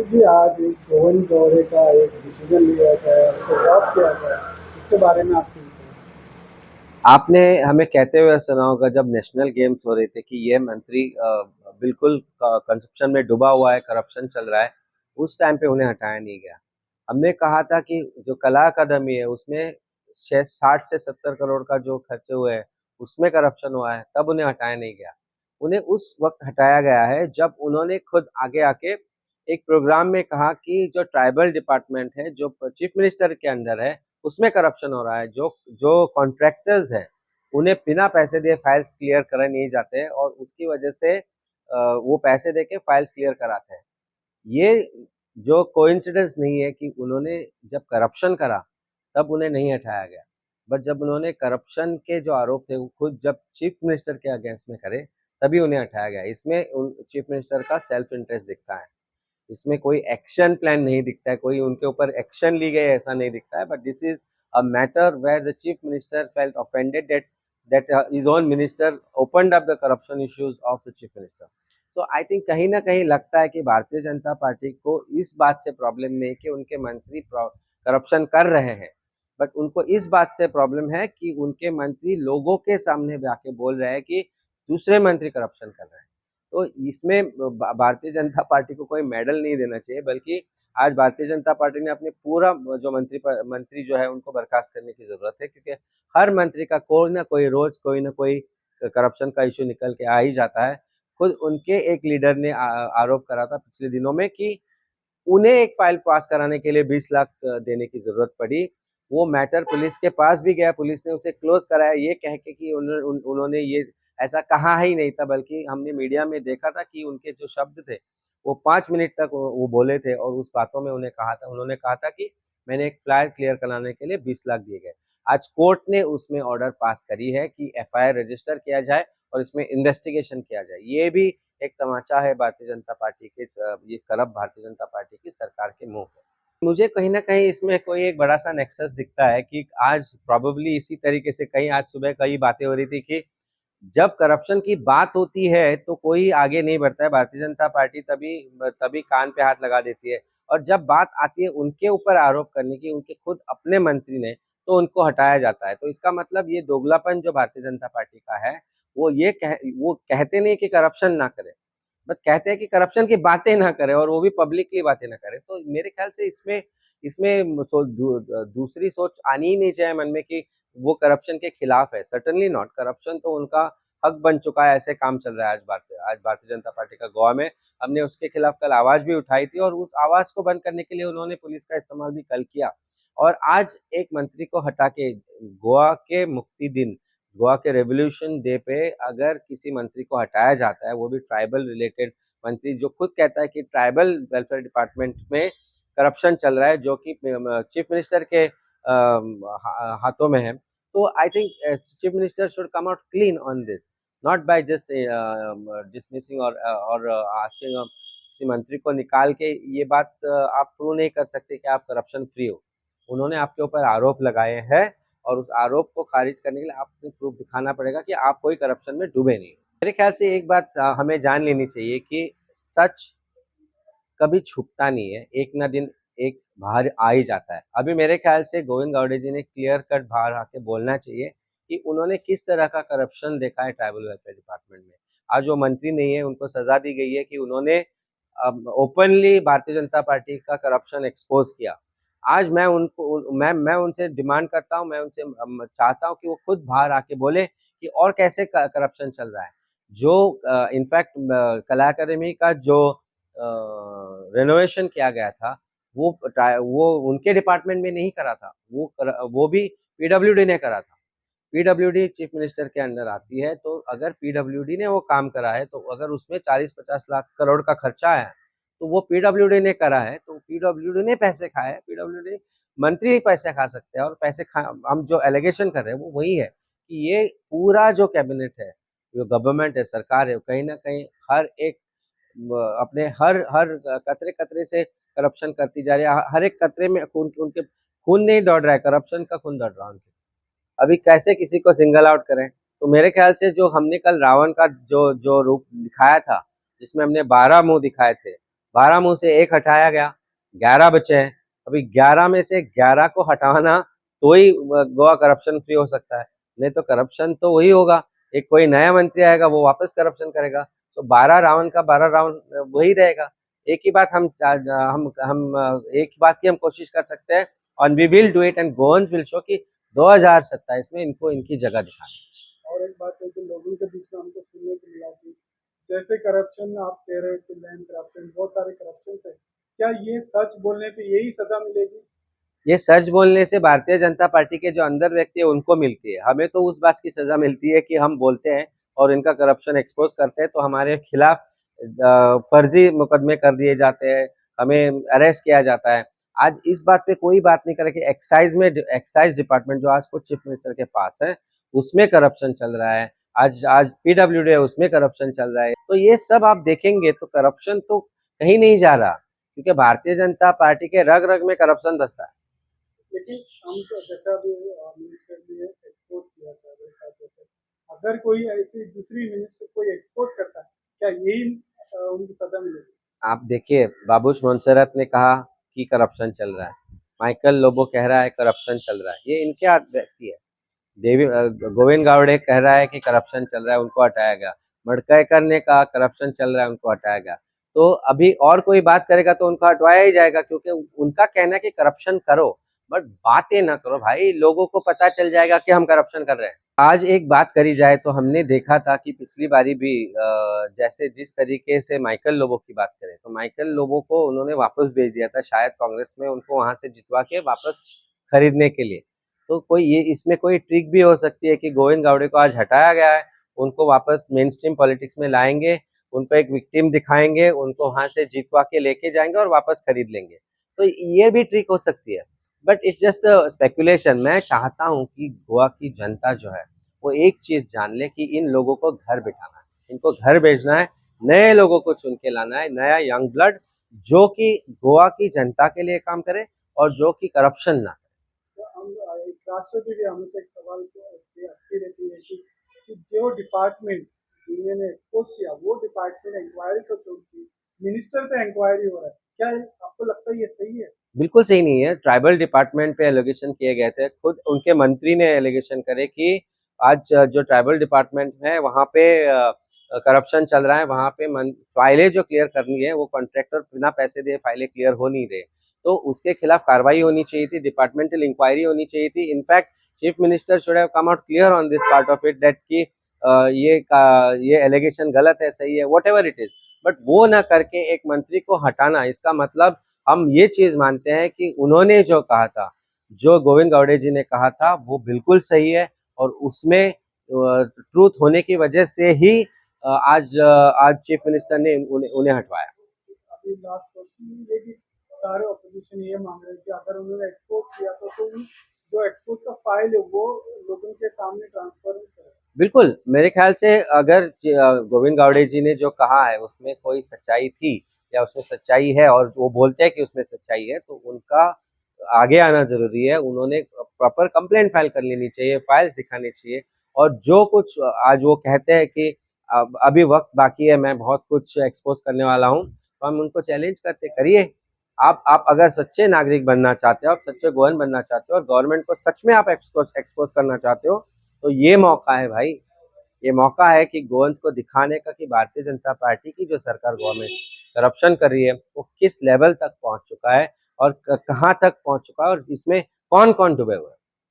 अमित जी, आज एक गोविंद दौरे का एक डिसीजन लिया गया है, उसको ड्रॉप किया गया है। इसके बारे में आपकी विचार? आपने हमें कहते हुए सुना होगा जब नेशनल गेम्स हो रहे थे कि ये मंत्री बिल्कुल करप्शन में डूबा हुआ है, करप्शन चल रहा है। उस टाइम पे उन्हें हटाया नहीं गया। हमने कहा था कि जो कला अकादमी है उसमें 60 से 70 करोड़ का जो खर्चे हुए हैं उसमें करप्शन हुआ है, तब उन्हें हटाया नहीं गया। उन्हें उस वक्त हटाया गया है जब उन्होंने खुद आगे आके एक प्रोग्राम में कहा कि जो ट्राइबल डिपार्टमेंट है, जो चीफ मिनिस्टर के अंडर है, उसमें करप्शन हो रहा है। जो जो कॉन्ट्रैक्टर्स हैं उन्हें बिना पैसे दिए फाइल्स क्लियर करे नहीं जाते हैं और उसकी वजह से वो पैसे देके फाइल्स क्लियर कराते हैं। ये जो कोइंसिडेंस नहीं है कि उन्होंने जब करप्शन करा तब उन्हें नहीं हटाया गया, बट जब उन्होंने करप्शन के जो आरोप थे वो खुद जब चीफ मिनिस्टर के अगेंस्ट में करे तभी उन्हें हटाया गया। इसमें उन चीफ मिनिस्टर का सेल्फ इंटरेस्ट दिखता है। इसमें कोई एक्शन प्लान नहीं दिखता है, कोई उनके ऊपर एक्शन ली गई ऐसा नहीं दिखता है, but this is a matter where the chief minister felt offended that his own minister opened up the corruption issues of the chief minister. So I think कहीं ना कहीं लगता है कि भारतीय जनता पार्टी को इस बात से प्रॉब्लम नहीं कि उनके मंत्री करप्शन कर रहे हैं, बट उनको इस बात से प्रॉब्लम है कि उनके मंत्री लोगों के सामने जाके बोल रहे हैं कि दूसरे मंत्री करप्शन कर रहे हैं। तो इसमें भारतीय जनता पार्टी को कोई मेडल नहीं देना चाहिए, बल्कि आज भारतीय जनता पार्टी ने अपने पूरा जो मंत्री जो है उनको बर्खास्त करने की जरूरत है, क्योंकि हर मंत्री का कोई ना कोई रोज कोई ना कोई करप्शन का इशू निकल के आ ही जाता है। खुद उनके एक लीडर ने आरोप करा था पिछले दिनों में कि उन्हें एक फाइल पास कराने के लिए 20 लाख देने की जरूरत पड़ी। वो मैटर पुलिस के पास भी गया, पुलिस ने उसे क्लोज कराया ये कह के कि उन्होंने ये ऐसा कहा ही नहीं था, बल्कि हमने मीडिया में देखा था कि उनके जो शब्द थे वो 5 मिनट तक वो बोले थे और उस बातों में उन्होंने कहा था कि मैंने एक फ्लायर क्लियर कराने के लिए 20 लाख दिए गए। आज कोर्ट ने उसमें ऑर्डर पास करी है कि एफआईआर रजिस्टर किया जाए और इसमें इन्वेस्टिगेशन किया जाए। ये भी एक तमाचा है भारतीय जनता पार्टी के, ये करप्ट भारतीय जनता पार्टी की सरकार के मुंह पे। मुझे कहीं ना कहीं इसमें कोई एक बड़ा सा नेक्सस दिखता है कि आज प्रोबेबली इसी तरीके से कहीं आज सुबह कई बातें हो रही थी कि जब करप्शन की बात होती है तो कोई आगे नहीं बढ़ता है, भारतीय जनता पार्टी तभी तभी कान पे हाथ लगा देती है। और जब बात आती है उनके ऊपर आरोप करने की, उनके खुद अपने मंत्री ने, तो उनको हटाया जाता है। तो इसका मतलब ये दोगलापन जो भारतीय जनता पार्टी का है, वो कहते नहीं कि करप्शन ना करे, बट कहते हैं कि करप्शन की बातें ना करे और वो भी पब्लिकली बातें ना करे। तो मेरे ख्याल से इसमें इसमें दूसरी सोच आनी ही नहीं चाहिए मन में कि वो करप्शन के खिलाफ है। सर्टेनली नॉट, करप्शन तो उनका हक बन चुका है, ऐसे काम चल रहा है आज भारतीय जनता पार्टी का गोवा में। हमने उसके खिलाफ कल आवाज भी उठाई थी और उस आवाज को बंद करने के लिए उन्होंने पुलिस का इस्तेमाल भी कल किया। और आज एक मंत्री को हटा के गोवा के मुक्ति दिन, गोवा के रेवोल्यूशन डे पे अगर किसी मंत्री को हटाया जाता है, वो भी ट्राइबल रिलेटेड मंत्री जो खुद कहता है कि ट्राइबल वेलफेयर डिपार्टमेंट में करप्शन चल रहा है, जो कि चीफ मिनिस्टर के हाथों में है, तो I think chief minister should come out clean on this, not by just dismissing और आस्किंग किसी मंत्री को निकाल के। ये बात आप प्रूव नहीं कर सकते कि आप करप्शन फ्री हो। उन्होंने आपके ऊपर आरोप लगाए हैं और उस आरोप को खारिज करने के लिए आपको प्रूफ दिखाना पड़ेगा कि आप कोई करप्शन में डूबे नहीं। मेरे ख्याल से एक बात हमें जान लेनी चाहिए कि सच कभी छुपता नहीं है, एक ना दिन एक बाहर आ ही जाता है। अभी मेरे ख्याल से गोविंद गावड़े जी ने क्लियर कट बाहर आके बोलना चाहिए कि उन्होंने किस तरह का करप्शन देखा है ट्राइबल वेलफेयर डिपार्टमेंट में। आज वो मंत्री नहीं है, उनको सजा दी गई है कि उन्होंने ओपनली भारतीय जनता पार्टी का करप्शन एक्सपोज किया। आज मैं उनसे डिमांड करता हूँ, मैं उनसे चाहता हूँ कि वो खुद बाहर आके बोले कि और कैसे करप्शन चल रहा है। जो इनफैक्ट कला अकादमी का जो रेनोवेशन किया गया था, वो उनके डिपार्टमेंट में नहीं करा था, वो भी पीडब्ल्यूडी ने करा था। पीडब्ल्यूडी चीफ मिनिस्टर के अंडर आती है, तो अगर पीडब्ल्यूडी ने वो काम करा है, तो अगर उसमें 40-50 लाख करोड़ का खर्चा है, तो वो पीडब्ल्यूडी ने करा है, तो पीडब्ल्यूडी ने पैसे खाए हैं। पीडब्ल्यूडी मंत्री ही पैसे खा सकते हैं और पैसे खा, हम जो एलिगेशन कर रहे हैं वो वही है कि ये पूरा जो कैबिनेट है, जो गवर्नमेंट है, सरकार है, कहीं ना कहीं हर एक अपने हर हर कतरे कतरे से करप्शन करती जा रही है। हर एक कतरे में खून, उनके खून नहीं दौड़ रहा है, करप्शन का खून दौड़ रहा है उनके। अभी कैसे किसी को सिंगल आउट करें? तो मेरे ख्याल से जो हमने कल रावण का जो जो रूप दिखाया था, जिसमें हमने 12 मुंह दिखाए थे, 12 मुंह से एक हटाया गया, 11 बचे हैं। अभी 11 में से 11 को हटाना तो ही गोवा करप्शन फ्री हो सकता है, नहीं तो करप्शन तो वही होगा, एक कोई नया मंत्री आएगा वो वापस करप्शन करेगा। तो 12 राउंड का 12 राउंड वही रहेगा। एक ही बात हम एक बात की हम कोशिश कर सकते हैं, और we will do it and Goans will show कि 2027 में इनको इनकी जगह दिखानी। और एक बात है कि लोगों के बीच में हमको सुनने को मिला कि जैसे करप्शन आप कह रहे हो कि लैंड करप्शन, बहुत सारे करप्शन है, क्या ये सच बोलने पे यही सजा मिलेगी? ये सच बोलने से भारतीय जनता पार्टी के जो अंदर व्यक्ति है उनको मिलती है, हमें तो उस बात की सजा मिलती है कि हम बोलते हैं और इनका करप्शन एक्सपोज करते हैं तो हमारे खिलाफ फर्जी मुकदमे कर दिए जाते हैं, हमें अरेस्ट किया जाता है। आज इस बात पे कोई बात नहीं करे कि एक्साइज डिपार्टमेंट जो आज खुद चीफ मिनिस्टर के पास है उसमें करप्शन चल रहा है, आज आज पीडब्ल्यूडी है उसमें करप्शन चल रहा है। तो ये सब आप देखेंगे तो करप्शन तो कहीं नहीं जा रहा, क्योंकि भारतीय जनता पार्टी के रग रग में करप्शन बसता है। लेकिन हम तो जैसे अभी मिनिस्टर ने एक्सपोज किया था जैसे, अगर कोई ऐसी दूसरी मिनिस्टर कोई एक्सपोज करता है, क्या यही उनको सजा मिलेगी? आप देखिए, बाबूश मोन्सेरत ने कहा कि करप्शन चल रहा है, माइकल लोबो कह रहा है करप्शन चल रहा है, ये इनके हाथ व्यक्ति है। गोविंद गावड़े कह रहा है कि करप्शन चल रहा है, उनको हटाया गया। मडकैकर ने कहा करप्शन चल रहा है, उनको हटाया गया। तो अभी और कोई बात करेगा तो उनको हटवाया ही जाएगा, क्योंकि उनका कहना है कि करप्शन करो बट बातें ना करो भाई, लोगों को पता चल जाएगा कि हम करप्शन कर रहे हैं। आज एक बात करी जाए तो हमने देखा था कि पिछली बारी भी जैसे जिस तरीके से माइकल लोबो की बात करें तो माइकल लोबो को उन्होंने वापस भेज दिया था, शायद कांग्रेस में उनको वहां से जितवा के वापस खरीदने के लिए। तो कोई ये इसमें कोई ट्रिक भी हो सकती है कि गोविंद गावड़े को आज हटाया गया है, उनको वापस मेन स्ट्रीम पॉलिटिक्स में लाएंगे, उनको एक विक्टिम दिखाएंगे, उनको वहां से जितवा के लेके जाएंगे और वापस खरीद लेंगे। तो ये भी ट्रिक हो सकती है, बट इट्स जस्ट स्पेकुलेशन। मैं चाहता हूँ कि गोवा की जनता जो है वो एक चीज जान ले कि इन लोगों को घर बिठाना है, इनको घर भेजना है, नए लोगों को चुन के लाना है, नया यंग ब्लड जो कि गोवा की जनता के लिए काम करे और जो कि करप्शन ना। तो हम एक राष्ट्रपति भी हमेशा एक सवाल आती रहती है कि जो डिपार्टमेंट जिन्होंने एक्सपोज किया वो डिपार्टमेंट इंक्वायरी को छोड़ के मिनिस्टर पे इंक्वायरी हो रहा है, क्या आपको लगता है ये सही है? बिल्कुल सही नहीं है। ट्राइबल डिपार्टमेंट पे एलिगेशन किए गए थे, खुद उनके मंत्री ने एलिगेशन करे कि आज जो ट्राइबल डिपार्टमेंट है वहाँ पे करप्शन चल रहा है, वहाँ पे फाइलें जो क्लियर करनी है वो कॉन्ट्रैक्टर बिना पैसे दिए फाइलें क्लियर हो नहीं रहे, तो उसके खिलाफ कार्रवाई होनी चाहिए थी, डिपार्टमेंटल इंक्वायरी होनी चाहिए थी। In fact chief minister should have come out clear on this part of it that कि ये एलिगेशन गलत है, सही है, what ever it is, but वो ना करके एक मंत्री को हटाना, इसका मतलब हम ये चीज मानते हैं कि उन्होंने जो कहा था, जो गोविंद गावड़े जी ने कहा था वो बिल्कुल सही है, और उसमें ट्रूथ होने की वजह से ही आज चीफ मिनिस्टर ने उन्हें हटवाया। अभी लास्ट क्वेश्चन ये कि सारे ऑपोजिशन ये मांग रहे हैं कि अगर उन्होंने एक्सपोज किया तो जो एक्सपोज का फाइल है वो लोगों के सामने ट्रांसफर करें। बिल्कुल, मेरे ख्याल से अगर गोविंद गावड़े जी ने जो कहा है उसमें कोई सच्चाई थी या उसमें सच्चाई है और वो बोलते हैं कि उसमें सच्चाई है, तो उनका आगे आना ज़रूरी है। उन्होंने प्रॉपर कंप्लेंट फाइल कर लेनी चाहिए, फाइल्स दिखानी चाहिए, और जो कुछ आज वो कहते हैं कि अभी वक़्त बाकी है, मैं बहुत कुछ एक्सपोज़ करने वाला हूँ, तो हम उनको चैलेंज करते करिए। आप अगर सच्चे नागरिक बनना चाहते हो, आप सच्चे गोवन बनना चाहते हो और गवर्नमेंट को सच में आप एक्सपोज़ करना चाहते हो, तो ये मौका है भाई, ये मौका है कि गोवंस को दिखाने का कि भारतीय जनता पार्टी की जो सरकार गोवा में करप्शन कर रही है वो किस लेवल तक पहुंच चुका है और कहां तक पहुंच चुका है और इसमें कौन कौन डूबे हुए हैं।